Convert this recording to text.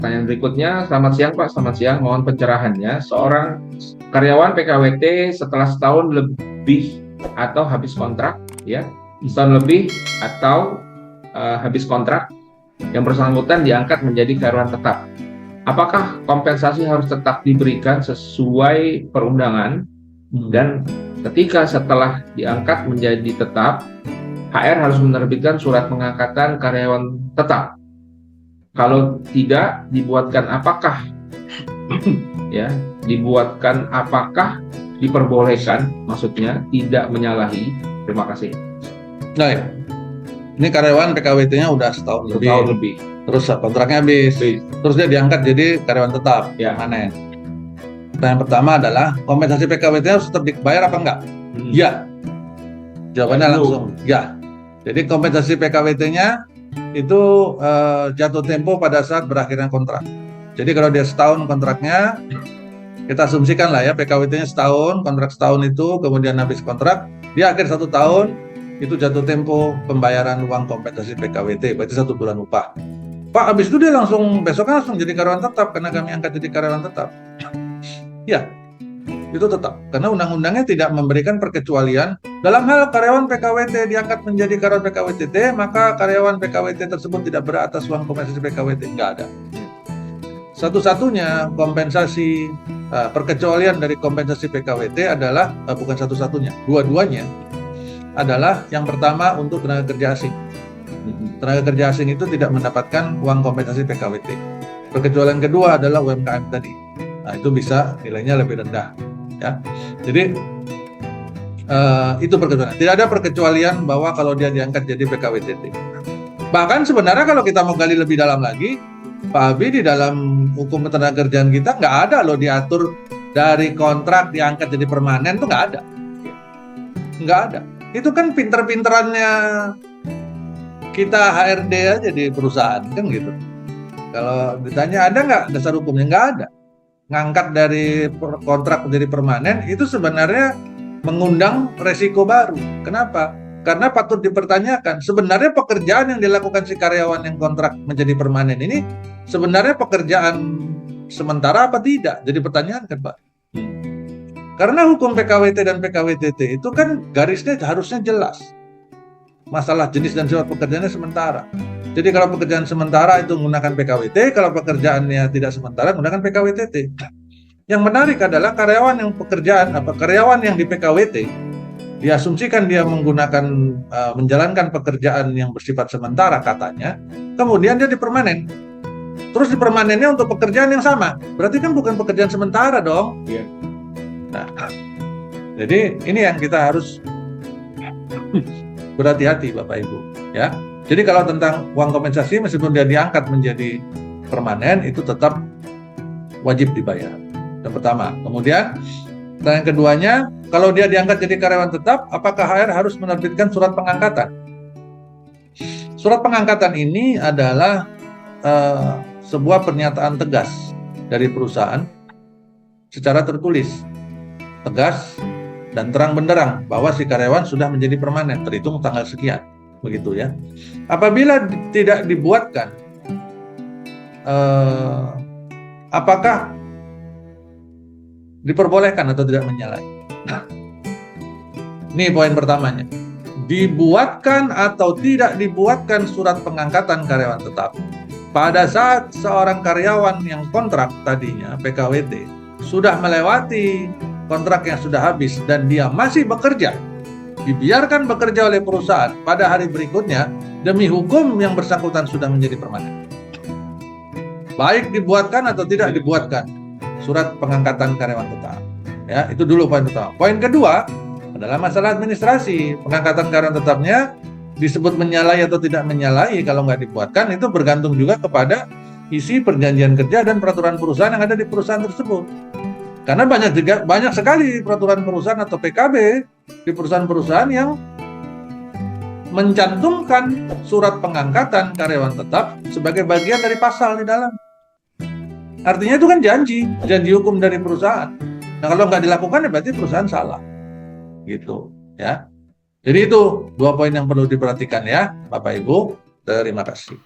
Pertanyaan berikutnya, selamat siang Pak, selamat siang. Mohon pencerahannya, seorang karyawan PKWT setelah setahun lebih atau habis kontrak, ya, setahun lebih atau habis kontrak, yang bersangkutan diangkat menjadi karyawan tetap. Apakah kompensasi harus tetap diberikan sesuai perundangan? Dan ketika setelah diangkat menjadi tetap, HR harus menerbitkan surat pengangkatan karyawan tetap. Kalau tidak, dibuatkan apakah ya, diperbolehkan, maksudnya tidak menyalahi. Terima kasih. Nah, ya. Ini karyawan PKWT-nya udah setahun lebih. Terus kontraknya habis. Terus dia diangkat jadi karyawan tetap. Ya. Permanen. Nah, yang pertama adalah kompensasi PKWT harus tetap dibayar apa enggak? Ya. Jawabannya langsung ya. Jadi kompensasi PKWT-nya itu jatuh tempo pada saat berakhirnya kontrak. Jadi kalau dia setahun kontraknya, kita asumsikan lah ya PKWT-nya setahun, kontrak setahun itu, kemudian habis kontrak, di akhir 1 tahun itu jatuh tempo pembayaran uang kompensasi PKWT, berarti 1 bulan upah. Pak, habis itu dia besoknya langsung jadi karyawan tetap karena kami angkat jadi karyawan tetap. Ya, itu tetap. Karena undang-undangnya tidak memberikan perkecualian dalam hal karyawan PKWT diangkat menjadi karyawan PKWTT, maka karyawan PKWT tersebut tidak berhak atas uang kompensasi PKWT. Nggak ada. Satu-satunya kompensasi perkecualian dari kompensasi PKWT adalah bukan satu-satunya, dua-duanya adalah yang pertama untuk tenaga kerja asing. Tenaga kerja asing itu tidak mendapatkan uang kompensasi PKWT. Perkecualian kedua adalah UMKM tadi. Nah, itu bisa nilainya lebih rendah. Ya, jadi itu perkecualian. Tidak ada perkecualian bahwa kalau dia diangkat jadi PKWTT. Bahkan sebenarnya kalau kita mau gali lebih dalam lagi, Pak Abi, di dalam hukum ketenagakerjaan kita nggak ada loh diatur dari kontrak diangkat jadi permanen, itu nggak ada. Nggak ada. Itu kan pinter-pinterannya kita HRD aja di perusahaan, kan gitu. Kalau ditanya ada nggak dasar hukumnya, nggak ada. Ngangkat dari kontrak menjadi permanen itu sebenarnya mengundang resiko baru. Kenapa? Karena patut dipertanyakan, sebenarnya pekerjaan yang dilakukan si karyawan yang kontrak menjadi permanen ini sebenarnya pekerjaan sementara apa tidak? Jadi pertanyaan kan, Pak. Karena hukum PKWT dan PKWTT itu kan garisnya harusnya jelas. Masalah jenis dan sifat pekerjaannya sementara. Jadi kalau pekerjaan sementara itu menggunakan PKWT, kalau pekerjaannya tidak sementara menggunakan PKWTT. Yang menarik adalah karyawan yang di PKWT diasumsikan dia menggunakan menjalankan pekerjaan yang bersifat sementara katanya, kemudian dia dipermanen. Terus dipermanennya untuk pekerjaan yang sama. Berarti kan bukan pekerjaan sementara dong. Iya. Nah, jadi ini yang kita harus berhati-hati Bapak Ibu, ya. Jadi kalau tentang uang kompensasi meskipun dia diangkat menjadi permanen itu tetap wajib dibayar. Yang pertama. Kemudian yang keduanya, kalau dia diangkat jadi karyawan tetap, apakah HR harus menerbitkan surat pengangkatan? Surat pengangkatan ini adalah sebuah pernyataan tegas dari perusahaan secara tertulis, tegas dan terang benderang bahwa si karyawan sudah menjadi permanen terhitung tanggal sekian, begitu ya. Apabila tidak dibuatkan, apakah diperbolehkan atau tidak menyalahi? Nah, ini poin pertamanya. Dibuatkan atau tidak dibuatkan surat pengangkatan karyawan tetap pada saat seorang karyawan yang kontrak tadinya PKWT sudah melewati kontrak yang sudah habis dan dia masih bekerja, dibiarkan bekerja oleh perusahaan pada hari berikutnya, demi hukum yang bersangkutan sudah menjadi permanen. Baik dibuatkan atau tidak dibuatkan surat pengangkatan karyawan tetap. Ya, itu dulu poin pertama. Poin kedua adalah masalah administrasi. Pengangkatan karyawan tetapnya disebut menyalahi atau tidak menyalahi kalau nggak dibuatkan itu bergantung juga kepada isi perjanjian kerja dan peraturan perusahaan yang ada di perusahaan tersebut. Karena banyak sekali peraturan perusahaan atau PKB di perusahaan-perusahaan yang mencantumkan surat pengangkatan karyawan tetap sebagai bagian dari pasal di dalam. Artinya itu kan janji hukum dari perusahaan. Nah kalau nggak dilakukan ya berarti perusahaan salah, gitu ya. Jadi itu 2 poin yang perlu diperhatikan ya, Bapak Ibu. Terima kasih.